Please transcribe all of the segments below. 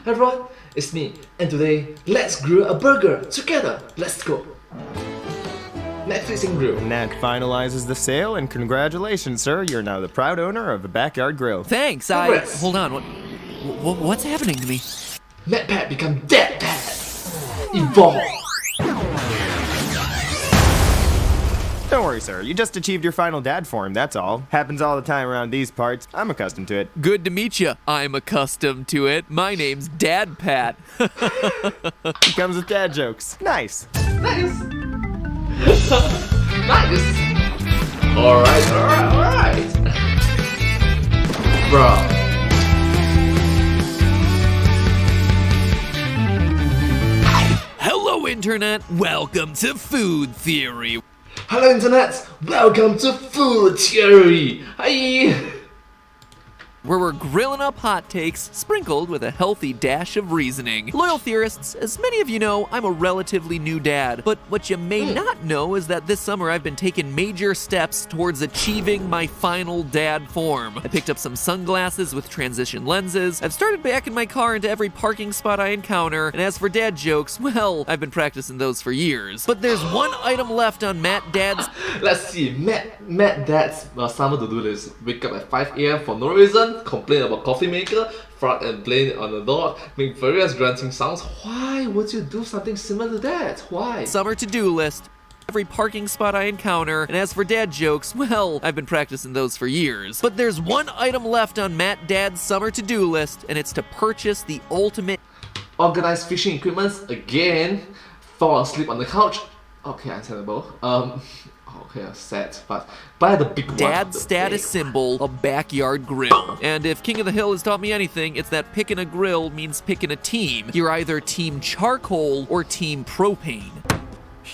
Hi everyone, it's me, and today, let's grill a burger together. Let's go. Netflix and grill. And that finalizes the sale, and congratulations, sir. You're now the proud owner of a backyard grill. Thanks, Congrats. Hold on, what's happening to me? Mad Pat become Dead Pat. Evolve. Don't worry, sir. You just achieved your final dad form, that's all. Happens all the time around these parts. I'm accustomed to it. Good to meet you. I'm accustomed to it. My name's Dad Pat. He comes with dad jokes. Nice. Nice. Nice. Alright. Bro. Hello, Internet. Welcome to Food Theory. Hello Internet, welcome to Food Theory. Hi. Where we're grilling up hot takes, sprinkled with a healthy dash of reasoning. Loyal theorists, as many of you know, I'm a relatively new dad, but what you may not know is that this summer I've been taking major steps towards achieving my final dad form. I picked up some sunglasses with transition lenses, I've started backing my car into every parking spot I encounter, and as for dad jokes, well, I've been practicing those for years. But there's one item left on Matt Dad's... Let's see, Matt Dad's summer to-do list. Wake up at 5 AM for no reason, complain about coffee maker, fart and blame on the dog, make various grunting sounds. Why would you do something similar to that? Why? Summer to-do list. Every parking spot I encounter, and as for dad jokes, well, I've been practicing those for years. But there's one item left on Matt Dad's summer to-do list, and it's to purchase the ultimate Organized fishing equipment again. Fall asleep on the couch. Okay, understandable. Okay, sad, but buy the big one. dad status symbol, a backyard grill. And if King of the Hill has taught me anything, it's that picking a grill means picking a team. You're either team charcoal or team propane.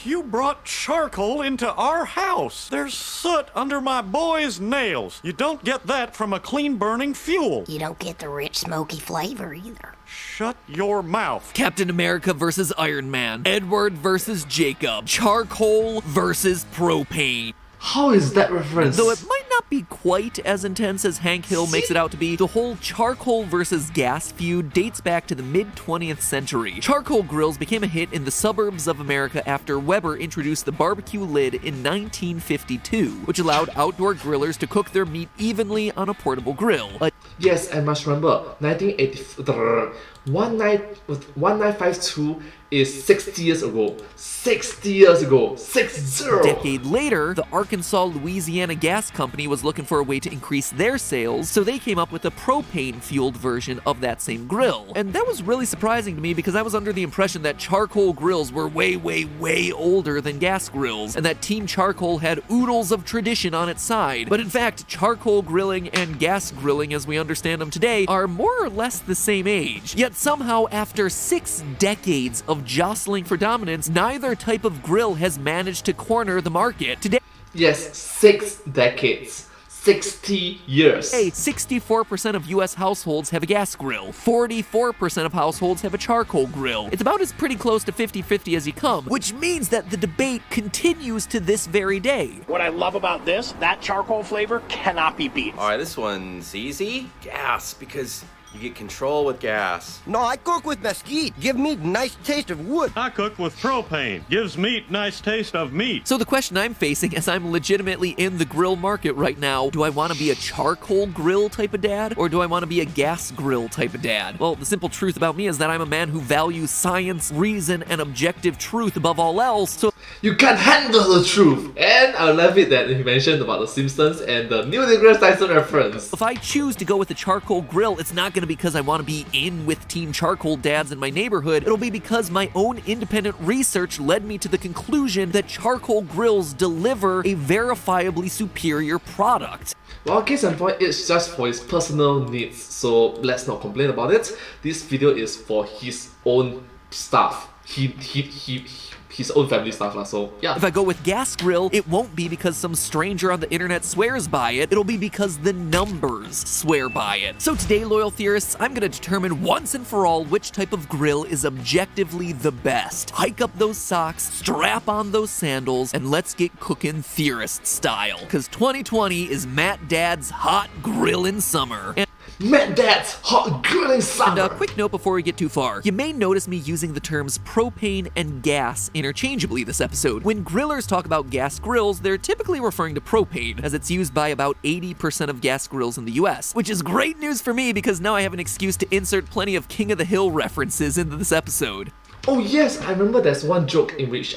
You brought charcoal into our house. There's soot under my boy's nails. You don't get that from a clean-burning fuel. You don't get the rich, smoky flavor either. Shut your mouth. Captain America versus Iron Man. Edward versus Jacob. Charcoal versus propane. How is that reference? Though it might not be quite as intense as Hank Hill makes it out to be, the whole charcoal versus gas feud dates back to the mid-20th century. Charcoal grills became a hit in the suburbs of America after Weber introduced the barbecue lid in 1952, which allowed outdoor grillers to cook their meat evenly on a portable grill. Yes, I must remember, 1952 is 60 years ago. 60 years ago. 60. A decade later, the Arkansas-Louisiana Gas Company was looking for a way to increase their sales, so they came up with a propane-fueled version of that same grill. And that was really surprising to me because I was under the impression that charcoal grills were way older than gas grills, and that Team Charcoal had oodles of tradition on its side. But in fact, charcoal grilling and gas grilling as we understand them today are more or less the same age. Yet somehow, after 6 decades of jostling for dominance, neither type of grill has managed to corner the market. Today, Yes, 6 decades. 60 years. 64% of US households have a gas grill. 44% of households have a charcoal grill. It's about as pretty close to 50-50 as you come, which means that the debate continues to this very day. What I love about this, that charcoal flavor cannot be beat. Alright, this one's easy. Gas, because you get control with gas. No, I cook with mesquite. Give meat nice taste of wood. I cook with propane. Gives meat nice taste of meat. So the question I'm facing as I'm legitimately in the grill market right now, do I want to be a charcoal grill type of dad, or do I want to be a gas grill type of dad? Well, the simple truth about me is that I'm a man who values science, reason, and objective truth above all else, so You can't handle the truth. And I love it that he mentioned about the Simpsons and the Neil deGrasse Tyson reference. if I choose to go with a charcoal grill, it's not going to be because I want to be in with Team Charcoal dads in my neighborhood. It'll be because my own independent research led me to the conclusion that charcoal grills deliver a verifiably superior product. Well, case in point, it's just for his personal needs, so let's not complain about it. This video is for his own stuff. His own family stuff lah, so yeah. If I go with gas grill, it won't be because some stranger on the internet swears by it, it'll be because the numbers swear by it. So today, loyal theorists, I'm gonna determine once and for all which type of grill is objectively the best. Hike up those socks, strap on those sandals, and let's get cooking theorist style. Cause 2020 is Matt Dad's hot grillin' summer. Mad Dad's hot grilling And summer. a quick note before we get too far. You may notice me using the terms propane and gas interchangeably this episode. When grillers talk about gas grills, they're typically referring to propane, as it's used by about 80% of gas grills in the US, which is great news for me because now I have an excuse to insert plenty of King of the Hill references into this episode. Oh yes, I remember there's one joke in which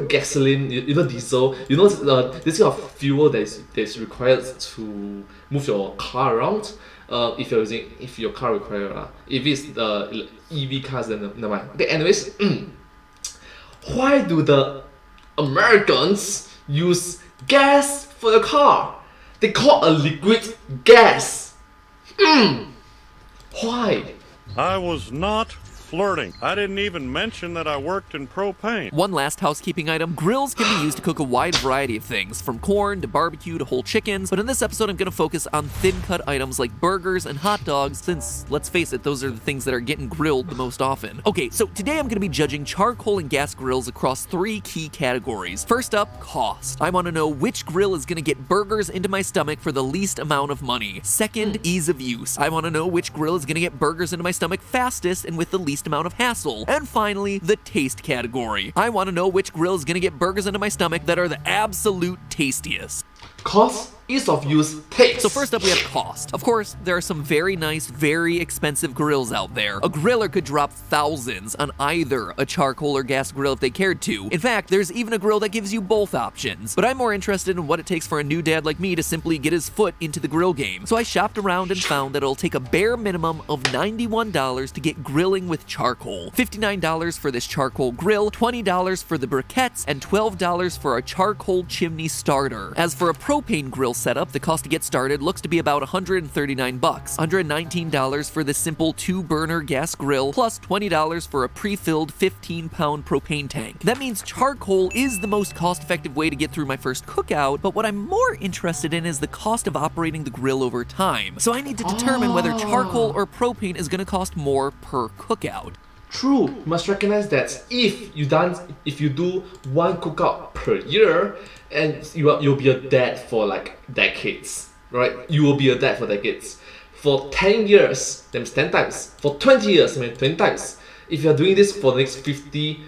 gasoline, diesel, this kind of fuel that's required to move your car around. If your car requires, if it's the EV cars, then never mind. Okay, anyways, why do the Americans use gas for the car? They call a liquid gas. Why? I was not flirting. I didn't even mention that I worked in propane. One last housekeeping item, grills can be used to cook a wide variety of things, from corn to barbecue to whole chickens, but in this episode I'm going to focus on thin-cut items like burgers and hot dogs, since, let's face it, those are the things that are getting grilled the most often. Okay, so today I'm going to be judging charcoal and gas grills across 3 key categories. First up, cost. I want to know which grill is going to get burgers into my stomach for the least amount of money. Second, ease of use. I want to know which grill is going to get burgers into my stomach fastest and with the least amount of hassle. And finally, the taste category. I want to know which grill is going to get burgers into my stomach that are the absolute tastiest. Cost, ease of use, taste. So first up we have cost. Of course, there are some very nice, very expensive grills out there. A griller could drop thousands on either a charcoal or gas grill if they cared to. In fact, there's even a grill that gives you both options. But I'm more interested in what it takes for a new dad like me to simply get his foot into the grill game. So I shopped around and found that it'll take a bare minimum of $91 to get grilling with charcoal. $59 for this charcoal grill, $20 for the briquettes, and $12 for a charcoal chimney starter. As for a propane grill setup, the cost to get started looks to be about $139, $119 for the simple 2-burner gas grill, plus $20 for a pre-filled 15-pound propane tank. That means charcoal is the most cost-effective way to get through my first cookout, but what I'm more interested in is the cost of operating the grill over time. So I need to determine whether charcoal or propane is going to cost more per cookout. True, you must recognize that if you do one cookout per year, and you'll be a dad for like decades, right? You will be a dad for decades. For 10 years, that means 10 times. For 20 years, I mean 20 times. If you're doing this for the next 50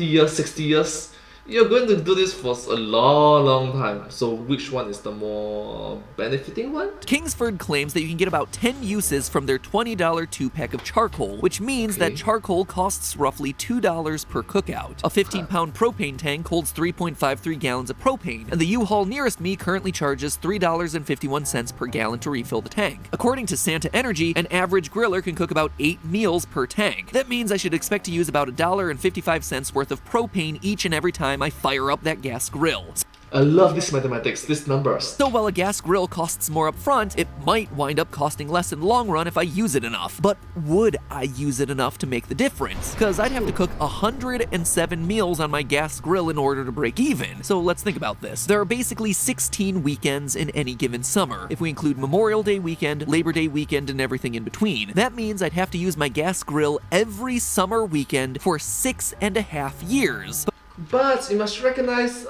years, 60 years, you're going to do this for a long time. So which one is the more benefiting one? Kingsford claims that you can get about 10 uses from their $20 2-pack of charcoal, which means that charcoal costs roughly $2 per cookout. A 15-pound propane tank holds 3.53 gallons of propane, and the U-Haul nearest me currently charges $3.51 per gallon to refill the tank. According to Santa Energy, an average griller can cook about 8 meals per tank. That means I should expect to use about $1.55 worth of propane each and every time I fire up that gas grill. I love this mathematics, these numbers. So while a gas grill costs more up front, it might wind up costing less in the long run if I use it enough. But would I use it enough to make the difference? Because I'd have to cook 107 meals on my gas grill in order to break even. So let's think about this. There are basically 16 weekends in any given summer, if we include Memorial Day weekend, Labor Day weekend, and everything in between. That means I'd have to use my gas grill every summer weekend for 6.5 years. But you must recognize,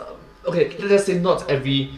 okay, let's say not every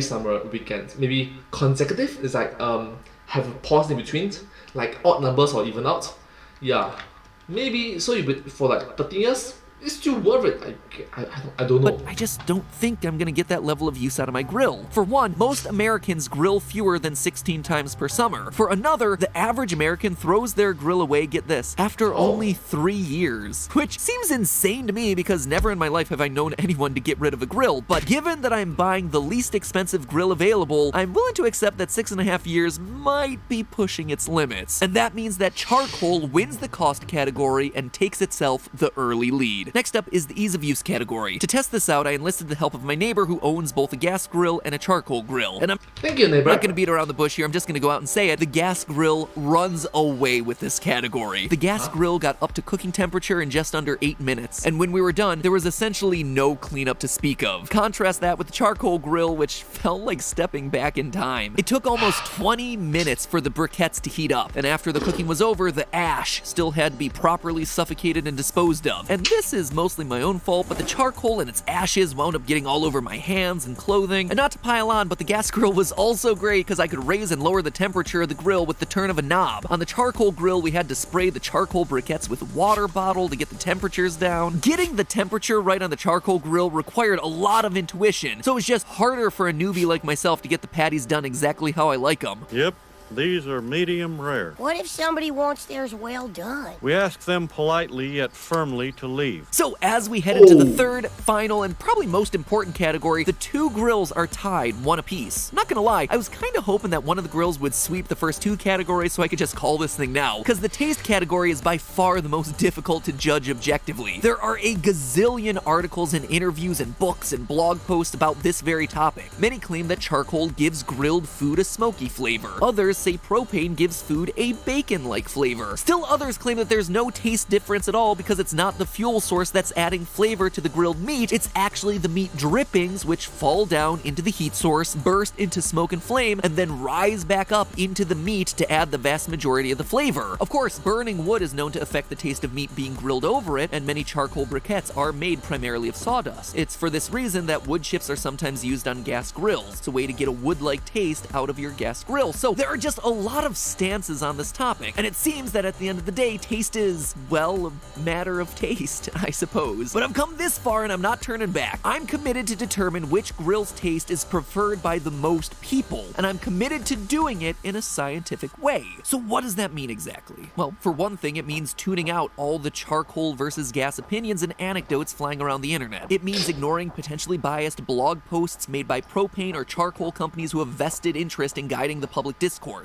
summer weekend. Maybe consecutive is like have a pause in between, like odd numbers or even out. Yeah, maybe so you for like 13 years. It's still worth it. I don't know. But I just don't think I'm gonna get that level of use out of my grill. For one, most Americans grill fewer than 16 times per summer. For another, the average American throws their grill away, get this, after only 3 years. Which seems insane to me because never in my life have I known anyone to get rid of a grill. But given that I'm buying the least expensive grill available, I'm willing to accept that 6.5 years might be pushing its limits. And that means that charcoal wins the cost category and takes itself the early lead. Next up is the ease of use category. To test this out, I enlisted the help of my neighbor who owns both a gas grill and a charcoal grill. And Thank you, neighbor. I'm not gonna beat around the bush here, I'm just gonna go out and say it. The gas grill runs away with this category. The gas grill got up to cooking temperature in just under 8 minutes. And when we were done, there was essentially no cleanup to speak of. Contrast that with the charcoal grill, which felt like stepping back in time. It took almost 20 minutes for the briquettes to heat up. And after the cooking was over, the ash still had to be properly suffocated and disposed of. And this is is mostly my own fault, but the charcoal and its ashes wound up getting all over my hands and clothing. And not to pile on, but the gas grill was also great because I could raise and lower the temperature of the grill with the turn of a knob. On the charcoal grill, we had to spray the charcoal briquettes with a water bottle to get the temperatures down. Getting the temperature right on the charcoal grill required a lot of intuition, so it was just harder for a newbie like myself to get the patties done exactly how I like them. Yep, these are medium rare. What if somebody wants theirs well done? We ask them politely yet firmly to leave. So as we head into the third, final, and probably most important category, the two grills are tied, one apiece. Not gonna lie, I was kinda hoping that one of the grills would sweep the first two categories so I could just call this thing now, because the taste category is by far the most difficult to judge objectively. There are a gazillion articles and interviews and books and blog posts about this very topic. Many claim that charcoal gives grilled food a smoky flavor. Others say propane gives food a bacon-like flavor. Still others claim that there's no taste difference at all because it's not the fuel source that's adding flavor to the grilled meat, it's actually the meat drippings which fall down into the heat source, burst into smoke and flame, and then rise back up into the meat to add the vast majority of the flavor. Of course, burning wood is known to affect the taste of meat being grilled over it, and many charcoal briquettes are made primarily of sawdust. It's for this reason that wood chips are sometimes used on gas grills. It's a way to get a wood-like taste out of your gas grill. So there are just a lot of stances on this topic, and it seems that at the end of the day, taste is, well, a matter of taste, I suppose. But I've come this far and I'm not turning back. I'm committed to determine which grill's taste is preferred by the most people, and I'm committed to doing it in a scientific way. So what does that mean exactly? Well, for one thing, it means tuning out all the charcoal versus gas opinions and anecdotes flying around the internet. It means ignoring potentially biased blog posts made by propane or charcoal companies who have vested interest in guiding the public discourse.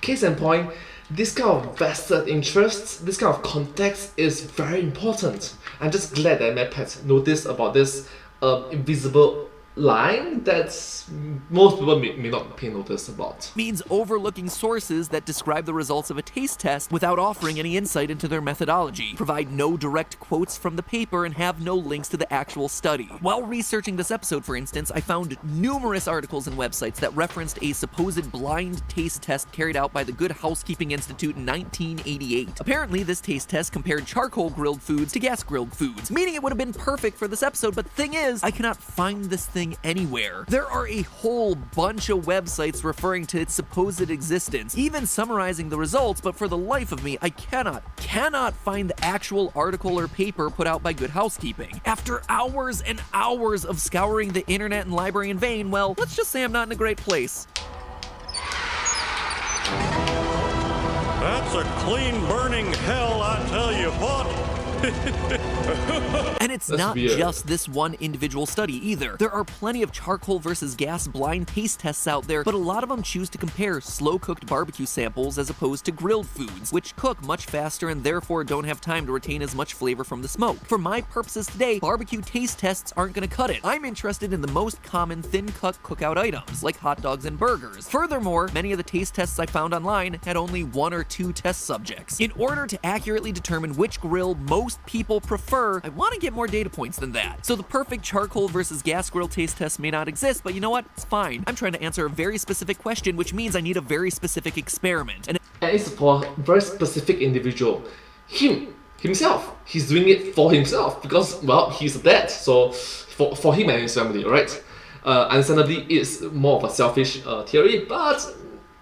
Case in point, this kind of vested interests, this kind of context is very important. I'm just glad that MedPet noticed about this invisible line that most people may not pay notice about. Means overlooking sources that describe the results of a taste test without offering any insight into their methodology, provide no direct quotes from the paper, and have no links to the actual study. While researching this episode, for instance, I found numerous articles and websites that referenced a supposed blind taste test carried out by the Good Housekeeping Institute in 1988. Apparently, this taste test compared charcoal grilled foods to gas grilled foods, meaning it would have been perfect for this episode, but the thing is, I cannot find this thing anywhere. There are a whole bunch of websites referring to its supposed existence, even summarizing the results, but for the life of me, I cannot find the actual article or paper put out by Good Housekeeping. After hours and hours of scouring the internet and library in vain, well, let's just say I'm not in a great place. That's a clean burning hell, I tell you what. And it's That's not weird. just this one individual study either. There are plenty of charcoal versus gas blind taste tests out there, but a lot of them choose to compare slow-cooked barbecue samples as opposed to grilled foods, which cook much faster and therefore don't have time to retain as much flavor from the smoke. For my purposes today, barbecue taste tests aren't gonna cut it. I'm interested in the most common thin-cut cookout items, like hot dogs and burgers. Furthermore, many of the taste tests I found online had only 1 or 2 test subjects. In order to accurately determine which grill most people prefer, I want to get more data points than that. So the perfect charcoal versus gas grill taste test may not exist, but you know what? It's fine. I'm trying to answer a very specific question, which means I need a very specific experiment. And it's for a very specific individual. Himself. He's doing it for himself because, well, he's a dad. So for him and his family, right? Understandably, it's more of a selfish theory, but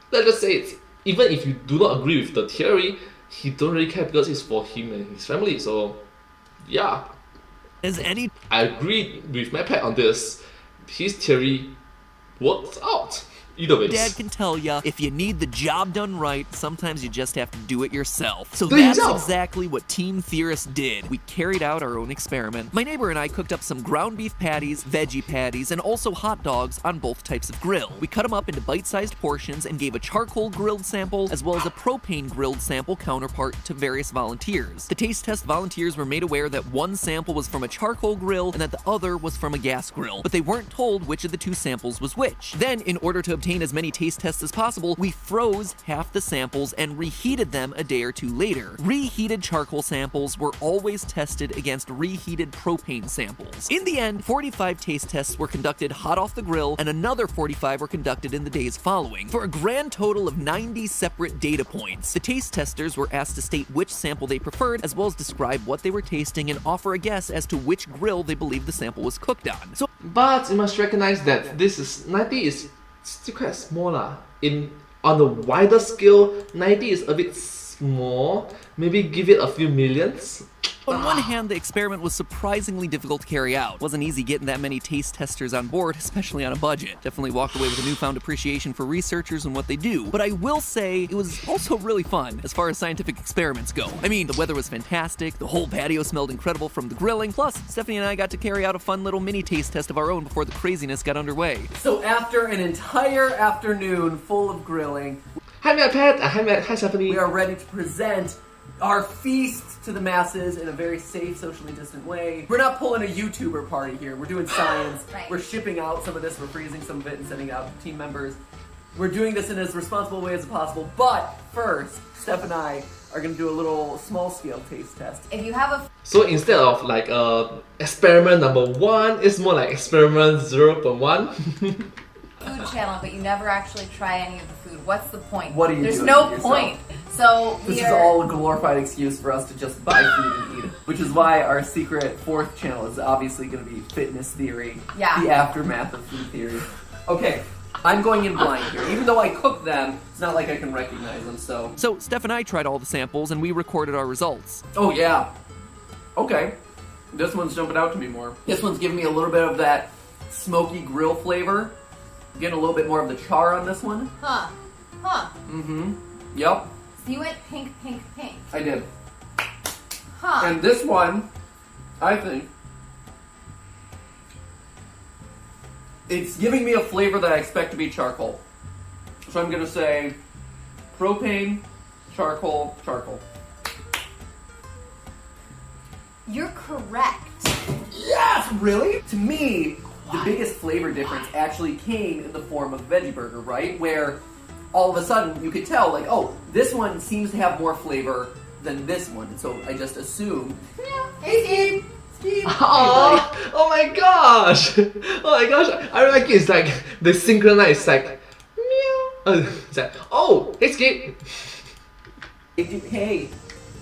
let's just say it. Even if you do not agree with the theory, he don't really care because it's for him and his family. So, yeah. I agree with MedPet on this. His theory works out. Either way. Dad can tell ya, if you need the job done right, sometimes you just have to do it yourself. So Do it that's yourself. exactly what Team Theorists did. We carried out our own experiment. My neighbor and I cooked up some ground beef patties, veggie patties, and also hot dogs on both types of grill. We cut them up into bite-sized portions and gave a charcoal grilled sample as well as a propane grilled sample counterpart to various volunteers. The taste test volunteers were made aware that one sample was from a charcoal grill and that the other was from a gas grill, but they weren't told which of the 2 samples was which. Then, in order to obtain as many taste tests as possible, we froze half the samples and reheated them a day or two later. Reheated charcoal samples were always tested against reheated propane samples. In the end, 45 taste tests were conducted hot off the grill, and another 45 were conducted in the days following, for a grand total of 90 separate data points. The taste testers were asked to state which sample they preferred, as well as describe what they were tasting and offer a guess as to which grill they believed the sample was cooked on. So, but you must recognize that this is 90 is still quite small lah. On the wider scale, 90 is a bit small. Maybe give it a few millions. on one hand, the experiment was surprisingly difficult to carry out. Wasn't easy getting that many taste testers on board, especially on a budget. Definitely walked away with a newfound appreciation for researchers and what they do. But I will say, it was also really fun, as far as scientific experiments go. I mean, the weather was fantastic, the whole patio smelled incredible from the grilling, plus, Stephanie and I got to carry out a fun little mini taste test of our own before the craziness got underway. So after an entire afternoon full of grilling, Hi Matt Pat, hi Stephanie. we are ready to present our feast to the masses in a very safe, socially distant way. We're not pulling a YouTuber party here. We're doing science. Right. We're shipping out some of this. We're freezing some of it and sending it out to team members. We're doing this in as responsible a way as possible. But first, Steph and I are going to do a little small-scale taste test. If you have a So instead of like experiment number 1, it's more like experiment 0.1. food channel, but you never actually try any of the food. What's the point? What are you There's doing no to yourself? point. So This is we're all a glorified excuse for us to just buy food and eat. Which is why our secret 4th channel is obviously going to be fitness theory. Yeah. The aftermath of food theory. Okay, I'm going in blind here. Even though I cooked them, it's not like I can recognize them, so... So, Steph and I tried all the samples and we recorded our results. Oh, yeah. Okay. This one's jumping out to me more. This one's giving me a little bit of that smoky grill flavor. Getting a little bit more of the char on this one. Huh. Mm-hmm. Yep, So you went pink, pink, pink. I did. Huh. And this one, I think, it's giving me a flavor that I expect to be charcoal. So I'm gonna say propane, charcoal, charcoal. You're correct. Yes, really? To me, the biggest flavor difference actually came in the form of veggie burger, right? Where all of a sudden you could tell, like, oh, this one seems to have more flavor than this one. And so I just assumed, Hey, Steve. Oh my gosh! Oh my gosh! I like it. It's like they synchronize. It's like meow. It's like hey Skip.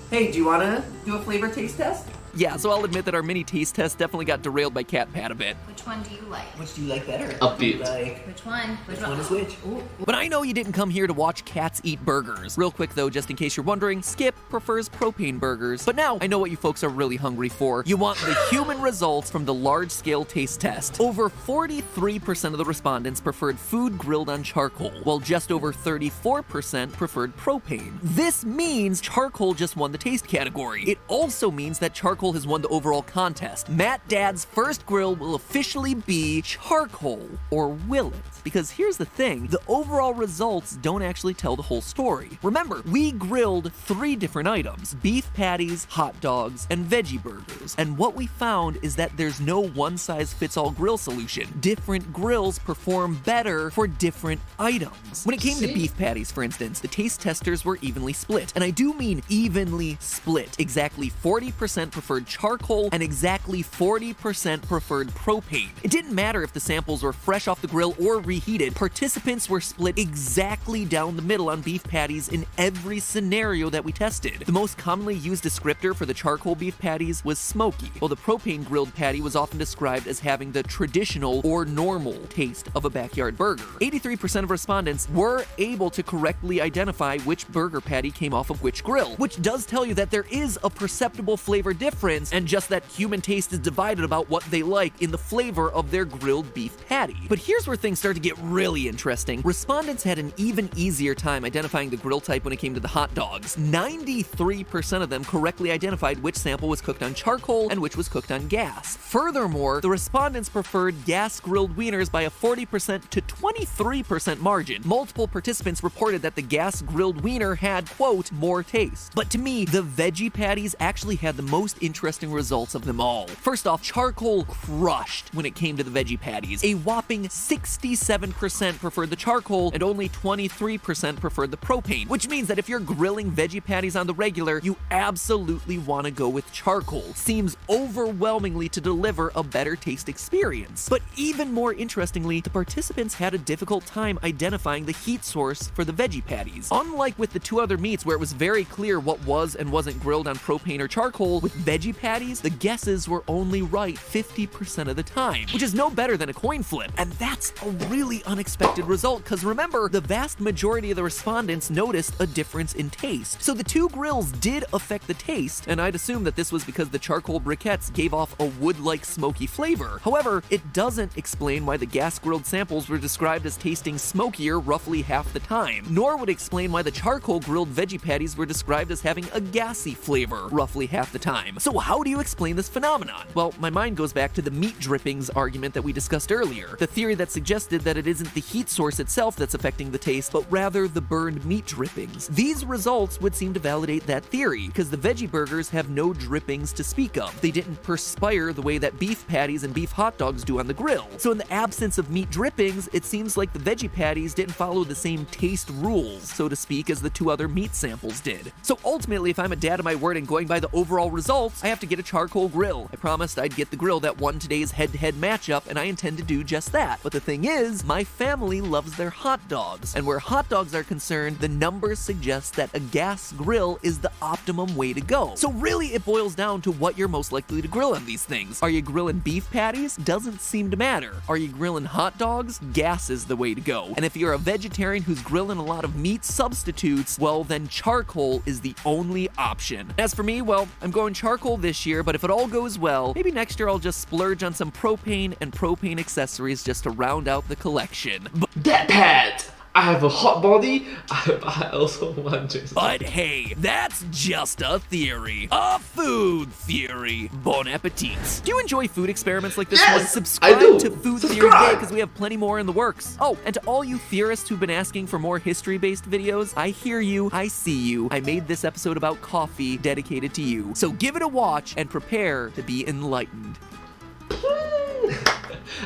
hey, do you wanna do a flavor taste test? Yeah, so I'll admit that our mini taste test definitely got derailed by Cat Pat a bit. Which one do you like? Which do you like better? A bit. Which one? Which one? Which one is which? Ooh. But I know you didn't come here to watch cats eat burgers. Real quick though, just in case you're wondering, Skip prefers propane burgers. But now I know what you folks are really hungry for. You want the human results from the large-scale taste test. Over 43% of the respondents preferred food grilled on charcoal, while just over 34% preferred propane. This means charcoal just won the taste category. It also means that charcoal has won the overall contest. Matt Dad's first grill will officially be charcoal, or will it? Because here's the thing, the overall results don't actually tell the whole story. Remember, we grilled 3 different items: beef patties, hot dogs, and veggie burgers. And what we found is that there's no one-size-fits-all grill solution. Different grills perform better for different items. When it came to beef patties, for instance, the taste testers were evenly split. And I do mean evenly split. Exactly 40% preferred charcoal and exactly 40% preferred propane. It didn't matter if the samples were fresh off the grill or reheated. Participants were split exactly down the middle on beef patties in every scenario that we tested. The most commonly used descriptor for the charcoal beef patties was smoky, while the propane grilled patty was often described as having the traditional or normal taste of a backyard burger. 83% of respondents were able to correctly identify which burger patty came off of which grill, which does tell you that there is a perceptible flavor difference, and just that human taste is divided about what they like in the flavor of their grilled beef patty. But here's where things start to get really interesting. Respondents had an even easier time identifying the grill type when it came to the hot dogs. 93% of them correctly identified which sample was cooked on charcoal and which was cooked on gas. Furthermore, the respondents preferred gas-grilled wieners by a 40% to 23% margin. Multiple participants reported that the gas-grilled wiener had, quote, more taste. But to me, the veggie patties actually had the most interesting results of them all. First off, charcoal crushed when it came to the veggie patties. A whopping 67% preferred the charcoal and only 23% preferred the propane, which means that if you're grilling veggie patties on the regular, you absolutely want to go with charcoal. Seems overwhelmingly to deliver a better taste experience. But even more interestingly, the participants had a difficult time identifying the heat source for the veggie patties. Unlike with the two other meats where it was very clear what was and wasn't grilled on propane or charcoal, with veggie patties, the guesses were only right 50% of the time, which is no better than a coin flip. And that's a really unexpected result, because remember, the vast majority of the respondents noticed a difference in taste. So the two grills did affect the taste, and I'd assume that this was because the charcoal briquettes gave off a wood-like smoky flavor. However, it doesn't explain why the gas-grilled samples were described as tasting smokier roughly half the time, nor would explain why the charcoal-grilled veggie patties were described as having a gassy flavor roughly half the time. So how do you explain this phenomenon? Well, my mind goes back to the meat drippings argument that we discussed earlier, the theory that suggested that it isn't the heat source itself that's affecting the taste, but rather the burned meat drippings. These results would seem to validate that theory, because the veggie burgers have no drippings to speak of. They didn't perspire the way that beef patties and beef hot dogs do on the grill. So in the absence of meat drippings, it seems like the veggie patties didn't follow the same taste rules, so to speak, as the two other meat samples did. So ultimately, if I'm a dad of my word and going by the overall results, I have to get a charcoal grill. I promised I'd get the grill that won today's head-to-head matchup, and I intend to do just that. But the thing is, my family loves their hot dogs, and where hot dogs are concerned, the numbers suggest that a gas grill is the optimum way to go. So really, it boils down to what you're most likely to grill on these things. Are you grilling beef patties? Doesn't seem to matter. Are you grilling hot dogs? Gas is the way to go. And if you're a vegetarian who's grilling a lot of meat substitutes, well, then charcoal is the only option. As for me, well, I'm going charcoal this year, but if it all goes well, maybe next year I'll just splurge on some propane and propane accessories just to round out the collection. That Pat! I have a hot body, I also want to. But hey, that's just a theory. A food theory. Bon appetit. Do you enjoy food experiments like this one? Subscribe to Food Theory Day, because we have plenty more in the works. Oh, and to all you theorists who've been asking for more history-based videos, I hear you, I see you. I made this episode about coffee dedicated to you. So give it a watch and prepare to be enlightened.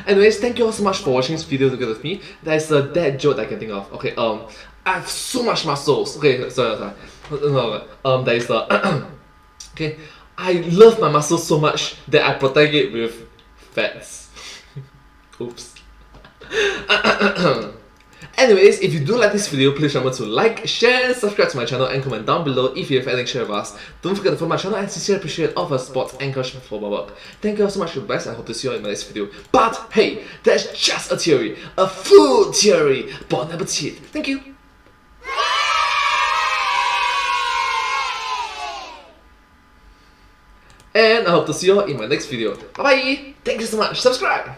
Anyways, thank you all so much for watching this video together with me. There's a dad joke that I can think of. Okay, I have so much muscles. Okay, sorry. No, there is a okay, I love my muscles so much that I protect it with fats. Oops. Anyways, if you do like this video, please remember to like, share, and subscribe to my channel, and comment down below if you have anything to share with us. Don't forget to follow my channel and sincerely appreciate all of our support and encouragement for my work. Thank you all so much for your best, and I hope to see you all in my next video. But hey, that's just a theory, a food theory. Bon appetit. Thank you. And I hope to see you all in my next video. Bye bye. Thank you so much. Subscribe.